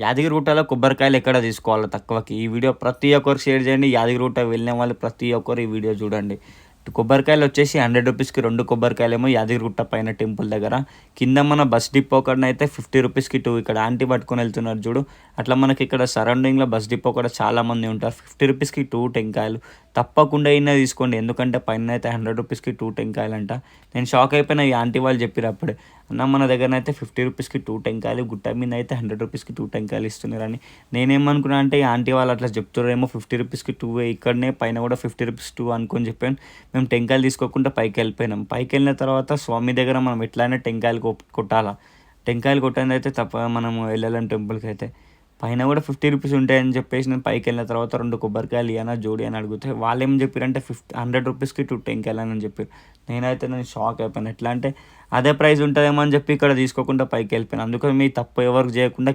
యాదగిరిగుట్టలో కొబ్బరికాయలు ఎక్కడ తీసుకోవాలో తక్కువకి ఈ వీడియో ప్రతి ఒక్కరు షేర్ చేయండి. యాదగిరిగుట్ట వెళ్ళిన వాళ్ళు ప్రతి ఒక్కరు ఈ వీడియో చూడండి. కొబ్బరికాయలు వచ్చేసి 100 రూపీస్కి 2 కొబ్బరికాయలేమో యాదగిరిగుట్ట పైన టెంపుల్ దగ్గర. కింద మన బస్ డిపో కాడ అయితే 50 రూపీస్కి 2 ఇక్కడ ఆంటీ పట్టుకొని వెళ్తున్నారు చూడు. అట్లా మనకి ఇక్కడ సరౌండింగ్లో బస్ డిపో కూడా చాలామంది ఉంటారు. 50 రూపీస్కి 2 టెంకాయలు తప్పకుండా అయినా తీసుకోండి. ఎందుకంటే పైన అయితే 100 రూపీస్కి 2 టెంకాయలు అంట. నేను షాక్ అయిపోయిన ఈ ఆంటీ వాళ్ళు చెప్పారు అప్పుడే. అన్న మన దగ్గర అయితే 50 రూపీస్కి 2 టెంకాయలు, గుట్ట మీద అయితే 100 రూపీస్కి 2 టెంకాయలు ఇస్తున్నారని. నేనేమనుకున్నా అంటే ఈ ఆంటీ వాళ్ళు అట్లా చెప్తున్నారేమో 50 రూపీస్కి 2 ఇక్కడనే పైన కూడా 50 రూపీస్ 2 అనుకొని చెప్పాను. మేము టెంకాయలు తీసుకోకుండా పైకి వెళ్ళిపోయినాం. పైకి వెళ్ళిన తర్వాత స్వామి దగ్గర మనం ఎట్లయినా టెంకాయలు కొట్టాలా. టెంకాయలు కొట్టేది అయితే తప్ప మనము వెళ్ళలేం టెంపుల్కి అయితే. పైన కూడా 50 రూపీస్ ఉంటాయని చెప్పేసి నేను పైకి వెళ్ళిన తర్వాత 2 కొబ్బరికాయలు ఇవ్వనా జోడి అని అడిగితే వాళ్ళు ఏం చెప్పారంటే 100 రూపీస్కి 2 టెంకాయలు అని చెప్పారు. నేను షాక్ అయిపోయాను. ఎట్లా అంటే అదే ప్రైస్ ఉంటుందేమో అని చెప్పి ఇక్కడ తీసుకోకుండా పైకి వెళ్ళిపోయాను. అందుకని మీ తప్పు ఎవరికి చేయకుండా